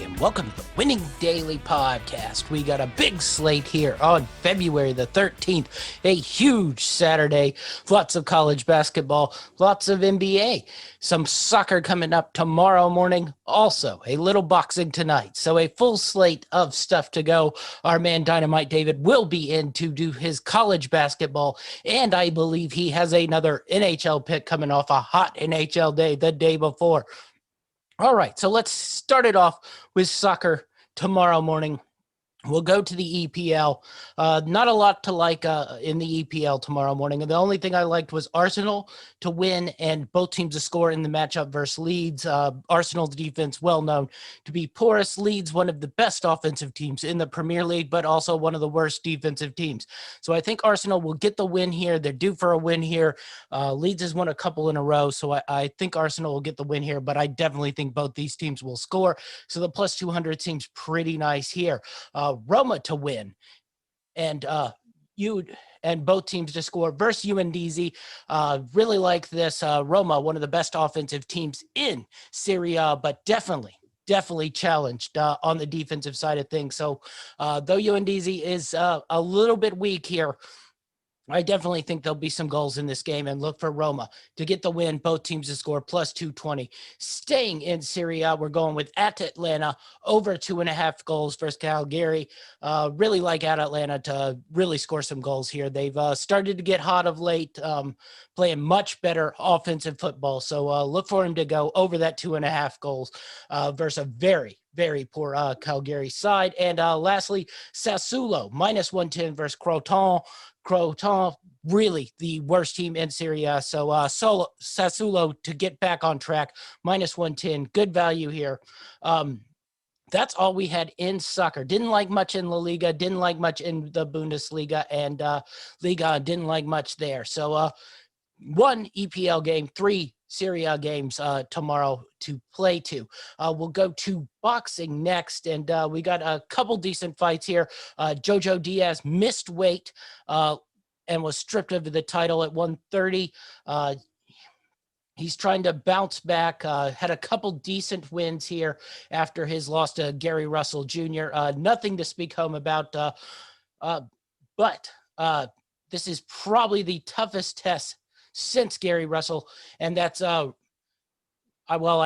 and welcome to the Winning Daily Podcast. We got a big slate here on February the 13th, a huge Saturday, lots of college basketball, lots of NBA, some soccer coming up tomorrow morning, also a little boxing tonight. So a full slate of stuff to go. Our man Dynamite David will be in to do his college basketball, and I believe he has another NHL pick coming off a hot NHL day the day before. All right, so let's start it off with soccer tomorrow morning. We'll go to the EPL. Not a lot to like in the EPL tomorrow morning. And the only thing I liked was Arsenal to win and both teams to score in the matchup versus Leeds. Arsenal's defense, well known to be porous. Leeds, one of the best offensive teams in the Premier League, but also one of the worst defensive teams. So I think Arsenal will get the win here. They're due for a win here. Leeds has won a couple in a row, so I think Arsenal will get the win here, but I definitely think both these teams will score. So the plus 200 seems pretty nice here. Roma to win, and both teams to score versus UNDZ. Really like this. Roma, one of the best offensive teams in Serie A, but definitely challenged on the defensive side of things. So though UNDZ is a little bit weak here, I definitely think there'll be some goals in this game, and look for Roma to get the win. Both teams to score plus 220. Staying in Serie A, we're going with Atalanta over 2.5 goals versus Cagliari. Really like Atalanta to really score some goals here. They've started to get hot of late, playing much better offensive football. So look for him to go over that 2.5 goals versus a very poor Cagliari side. And lastly, Sassuolo minus 110 versus Crotone. Crotone, really the worst team in Serie A. So Sassuolo to get back on track, minus 110. Good value here. That's all we had in soccer. Didn't like much in La Liga, didn't like much in the Bundesliga, and Liga didn't like much there. So one EPL game, 3 Serie A games tomorrow to play to. We'll go to boxing next, and we got a couple decent fights here. Jojo Diaz missed weight and was stripped of the title at 130. He's trying to bounce back, had a couple decent wins here after his loss to Gary Russell Jr. Nothing to speak home about, but this is probably the toughest test since Gary Russell, and that's I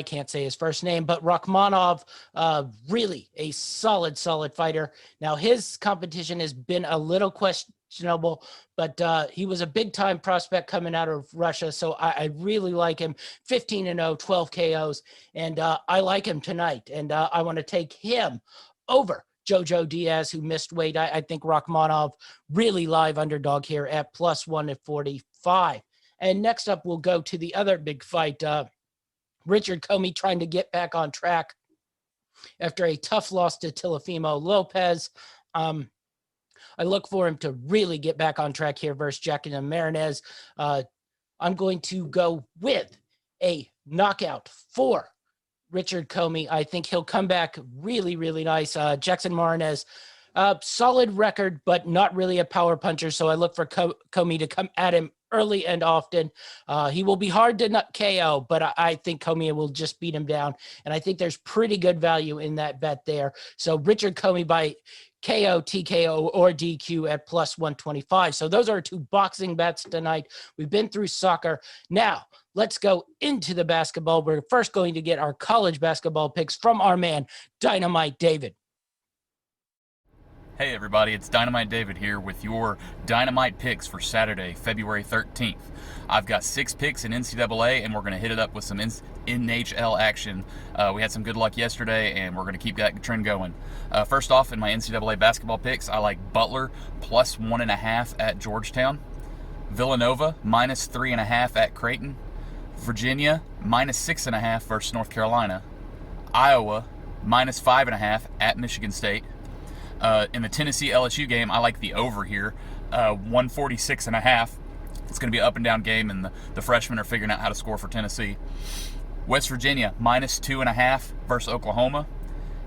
can't say his first name, but Rakhmonov, really a solid fighter. Now his competition has been a little questionable, but he was a big time prospect coming out of Russia, so I really like him. 15-0, 12 KOs, and I like him tonight, and I want to take him over Jojo Diaz, who missed weight. I think Rakhmonov really live underdog here at plus 145. And next up, we'll go to the other big fight. Richard Comey trying to get back on track after a tough loss to Teofimo Lopez. I look for him to really get back on track here versus Jacqueline Marinez. I'm going to go with a knockout for Richard Comey. I think he'll come back really nice. Jackson Marinez, solid record, but not really a power puncher. So I look for Comey to come at him early and often. He will be hard to not KO, but I think Comey will just beat him down. And I think there's pretty good value in that bet there. So Richard Comey by KO, TKO, or DQ at plus 125. So those are 2 boxing bets tonight. We've been through soccer. Now let's go into the basketball. We're first going to get our college basketball picks from our man, Dynamite David. Hey everybody, it's Dynamite David here with your Dynamite picks for Saturday, February 13th. I've got 6 picks in NCAA, and we're going to hit it up with some NHL action. We had some good luck yesterday, and we're going to keep that trend going. First off, in my NCAA basketball picks, I like Butler plus 1.5 at Georgetown, Villanova minus 3.5 at Creighton, Virginia minus 6.5 versus North Carolina, Iowa minus 5.5 at Michigan State. In the Tennessee LSU game, I like the over here, 146.5. It's going to be an up and down game, and the freshmen are figuring out how to score for Tennessee. West Virginia minus 2.5 versus Oklahoma.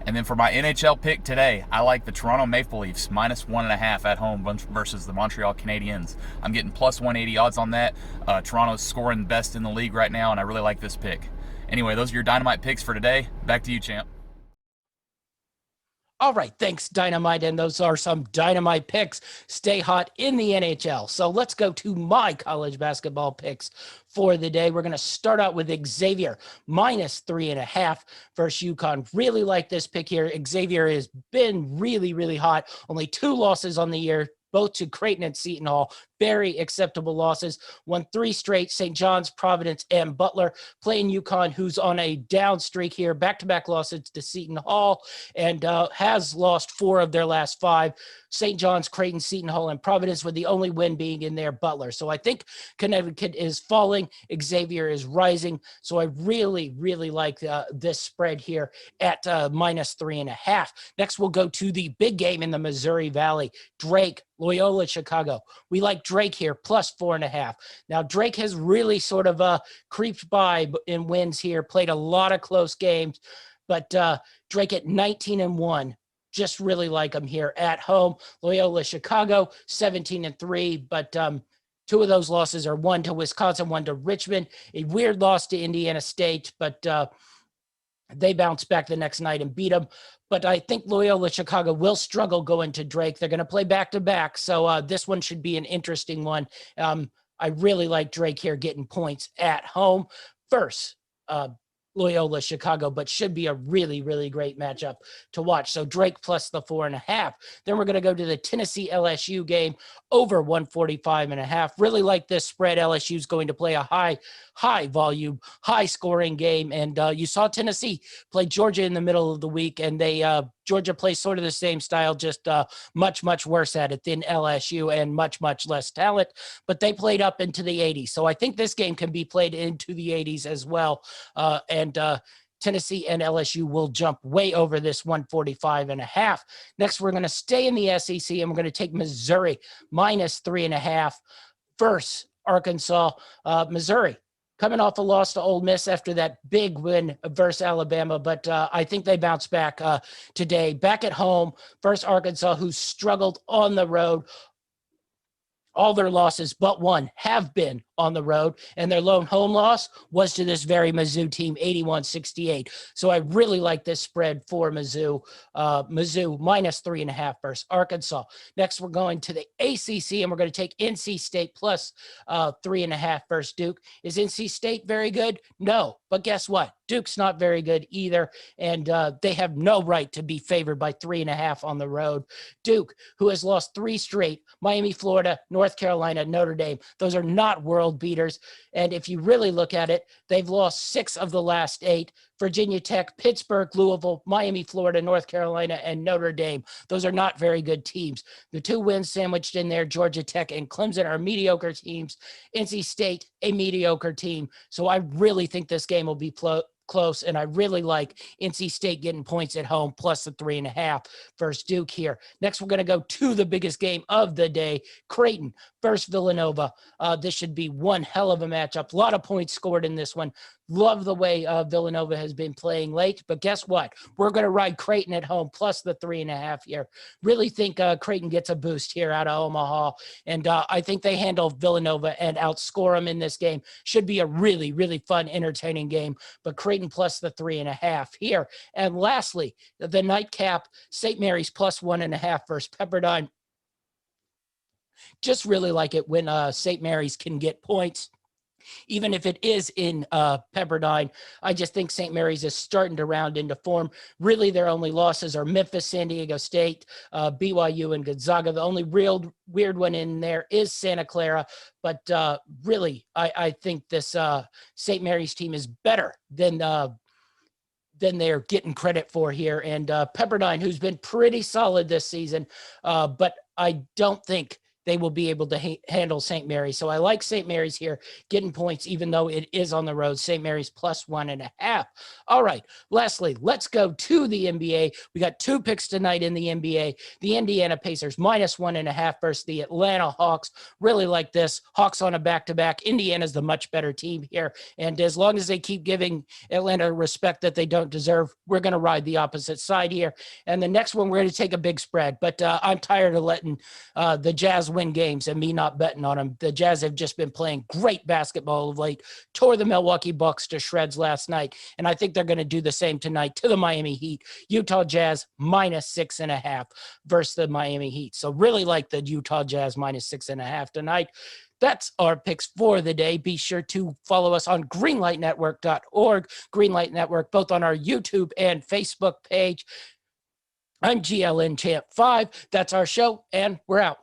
And then for my NHL pick today, I like the Toronto Maple Leafs minus 1.5 at home versus the Montreal Canadiens. I'm getting plus 180 odds on that. Toronto's scoring best in the league right now, and I really like this pick. Anyway, those are your Dynamite picks for today. Back to you, champ. All right, thanks, Dynamite. And those are some Dynamite picks. Stay hot in the NHL. So let's go to my college basketball picks for the day. We're going to start out with Xavier -3.5 versus UConn. Really like this pick here. Xavier has been really, really hot. Only 2 losses on the year, both to Creighton and Seton Hall. Very acceptable losses. Won 3 straight, St. John's, Providence, and Butler. Playing UConn, who's on a down streak here. Back-to-back losses to Seton Hall, and has lost 4 of their last 5. St. John's, Creighton, Seton Hall, and Providence, with the only win being in their Butler. So I think Connecticut is falling. Xavier is rising. So I really, really like this spread here at -3.5. Next, we'll go to the big game in the Missouri Valley. Drake, Loyola Chicago. We like Drake here, +4.5. Now, Drake has really sort of creeped by in wins here, played a lot of close games, but Drake at 19-1. Just really like him here at home. Loyola Chicago, 17-3, but 2 of those losses are 1 to Wisconsin, 1 to Richmond. A weird loss to Indiana State, but they bounced back the next night and beat them. But I think Loyola Chicago will struggle going to Drake. They're going to play back-to-back, so this one should be an interesting one. I really like Drake here getting points at home. First, Loyola Chicago, but should be a really, really great matchup to watch. So Drake plus the 4.5. Then we're going to go to the Tennessee LSU game, over 145.5. Really like this spread. LSU is going to play a high volume, high scoring game. And you saw Tennessee play Georgia in the middle of the week, and Georgia plays sort of the same style, just much, much worse at it than LSU and much, much less talent. But they played up into the 80s. So I think this game can be played into the 80s as well. And Tennessee and LSU will jump way over this 145.5. Next, we're going to stay in the SEC, and we're going to take Missouri -3.5 versus Arkansas. Missouri coming off a loss to Ole Miss after that big win versus Alabama, but I think they bounced back today. Back at home versus Arkansas, who struggled on the road. All their losses but one have been on the road, and their lone home loss was to this very Mizzou team, 81-68. So I really like this spread for Mizzou. Mizzou -3.5 versus Arkansas. Next, we're going to the ACC, and we're going to take NC State plus 3.5 versus Duke. Is NC State very good? No, but guess what? Duke's not very good either, and they have no right to be favored by 3.5 on the road. Duke, who has lost 3 straight, Miami, Florida, North Carolina, Notre Dame. Those are not world beaters. And if you really look at it, they've lost 6 of the last 8. Virginia Tech, Pittsburgh, Louisville, Miami, Florida, North Carolina, and Notre Dame. Those are not very good teams. The 2 wins sandwiched in there, Georgia Tech and Clemson, are mediocre teams. NC State, a mediocre team. So I really think this game will be close, and I really like NC State getting points at home plus the 3.5 versus Duke here. Next, we're going to go to the biggest game of the day, Creighton versus Villanova. This should be one hell of a matchup. A lot of points scored in this one. Love the way Villanova has been playing late, but guess what? We're going to ride Creighton at home plus the 3.5 here. Really think Creighton gets a boost here out of Omaha, and I think they handle Villanova and outscore them in this game. Should be a really, really fun, entertaining game, but Creighton plus the 3.5 here. And lastly, the nightcap, St. Mary's plus 1.5 versus Pepperdine. Just really like it when St. Mary's can get points. Even if it is in Pepperdine, I just think St. Mary's is starting to round into form. Really, their only losses are Memphis, San Diego State, BYU, and Gonzaga. The only real weird one in there is Santa Clara. But really, I think this St. Mary's team is better than they're getting credit for here. And Pepperdine, who's been pretty solid this season, but I don't think they will be able to handle St. Mary's. So I like St. Mary's here, getting points, even though it is on the road. St. Mary's plus 1.5. All right, lastly, let's go to the NBA. We got 2 picks tonight in the NBA. The Indiana Pacers -1.5 versus the Atlanta Hawks. Really like this. Hawks on a back-to-back. Indiana's the much better team here. And as long as they keep giving Atlanta respect that they don't deserve, we're going to ride the opposite side here. And the next one, we're going to take a big spread. But I'm tired of letting the Jazz win games and me not betting on them. The Jazz have just been playing great basketball of late, tore the Milwaukee Bucks to shreds last night, and I think they're going to do the same tonight to the Miami Heat. Utah Jazz -6.5 versus the Miami Heat. So really like the Utah Jazz -6.5 tonight. That's our picks for the day. Be sure to follow us on greenlightnetwork.org, Greenlight Network, both on our YouTube and Facebook page. I'm GLN Champ 5. That's our show, and we're out.